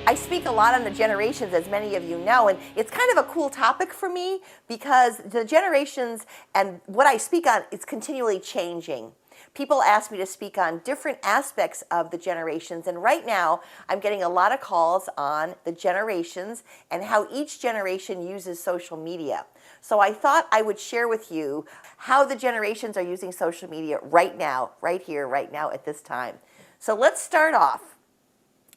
I speak a lot on the generations, as many of you know, and it's kind of a cool topic for me because the generations and what I speak on is continually changing. People ask me to speak on different aspects of the generations, and right now I'm getting a lot of calls on the generations and how each generation uses social media. So I thought I would share with you how the generations are using social media right now, right here, right now at this time. So let's start off.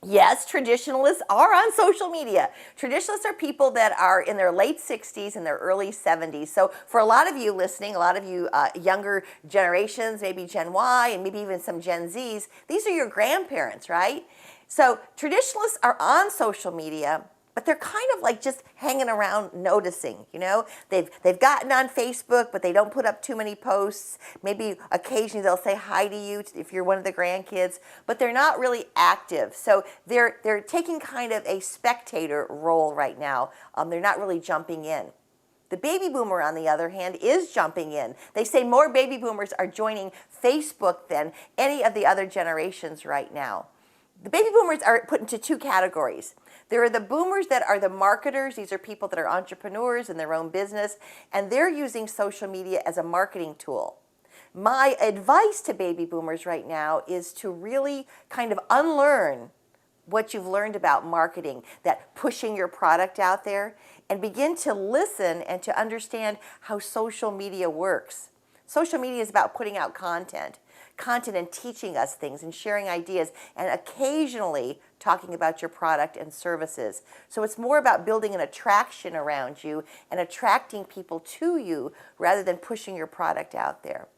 Yes, traditionalists are on social media. Traditionalists are people that are in their late 60s and their early 70s. So for a lot of you listening, a lot of you younger generations, maybe Gen Y and maybe even some Gen Zs, these are your grandparents, right? So traditionalists are on social media, but they're kind of like just hanging around noticing, you know? They've gotten on Facebook, but they don't put up too many posts. Maybe occasionally they'll say hi to you if you're one of the grandkids, but they're not really active. So they're taking kind of a spectator role right now. They're not really jumping in. The baby boomer, on the other hand, is jumping in. They say more baby boomers are joining Facebook than any of the other generations right now. The baby boomers are put into two categories. There are the boomers that are the marketers. These are people that are entrepreneurs in their own business, and they're using social media as a marketing tool. My advice to baby boomers right now is to really kind of unlearn what you've learned about marketing, that pushing your product out there, and begin to listen and to understand how social media works. Social media is about putting out content and teaching us things and sharing ideas and occasionally talking about your product and services. So it's more about building an attraction around you and attracting people to you rather than pushing your product out there.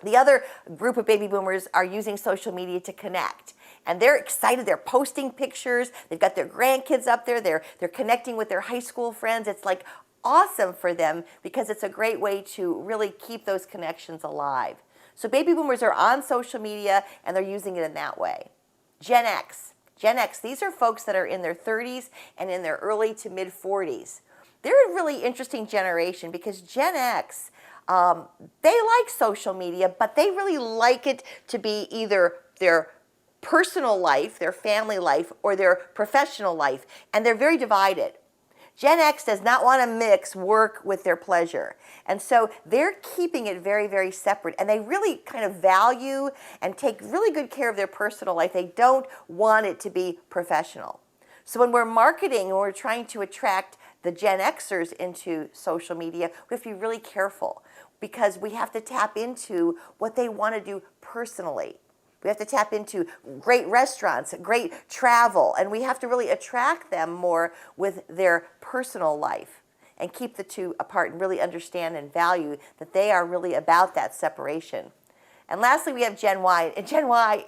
The other group of baby boomers are using social media to connect. And they're excited. They're posting pictures. They've got their grandkids up there. They're connecting with their high school friends. It's like awesome for them because it's a great way to really keep those connections alive. So baby boomers are on social media and they're using it in that way. Gen X, these are folks that are in their 30s and in their early to mid 40s. They're a really interesting generation because Gen X, they like social media, but they really like it to be either their personal life, their family life, or their professional life, and they're very divided. Gen X does not want to mix work with their pleasure. And so they're keeping it very, very separate. And they really kind of value and take really good care of their personal life. They don't want it to be professional. So when we're marketing and we're trying to attract the Gen Xers into social media, we have to be really careful because we have to tap into what they want to do personally. We have to tap into great restaurants, great travel, and we have to really attract them more with their personal life and keep the two apart and really understand and value that they are really about that separation. And lastly, we have Gen Y. And Gen Y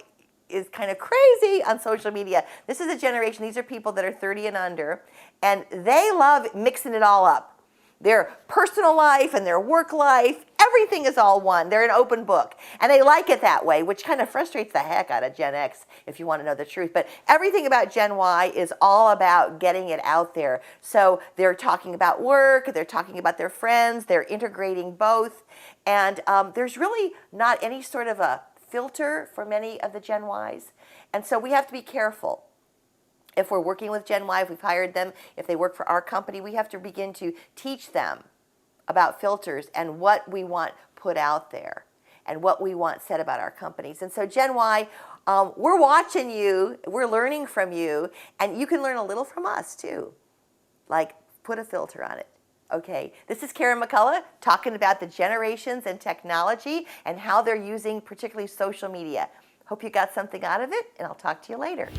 is kind of crazy on social media. This is a generation, these are people that are 30 and under, and they love mixing it all up. Their personal life and their work life, everything is all one. They're an open book. And they like it that way, which kind of frustrates the heck out of Gen X, if you want to know the truth. But everything about Gen Y is all about getting it out there. So they're talking about work, they're talking about their friends, they're integrating both. And there's really not any sort of a filter for many of the Gen Ys. And so we have to be careful. If we're working with Gen Y, if we've hired them, if they work for our company, we have to begin to teach them about filters and what we want put out there and what we want said about our companies. And so Gen Y, we're watching you, we're learning from you, and you can learn a little from us too. Like, put a filter on it. Okay, this is Karen McCullough talking about the generations and technology and how they're using particularly social media. Hope you got something out of it, and I'll talk to you later.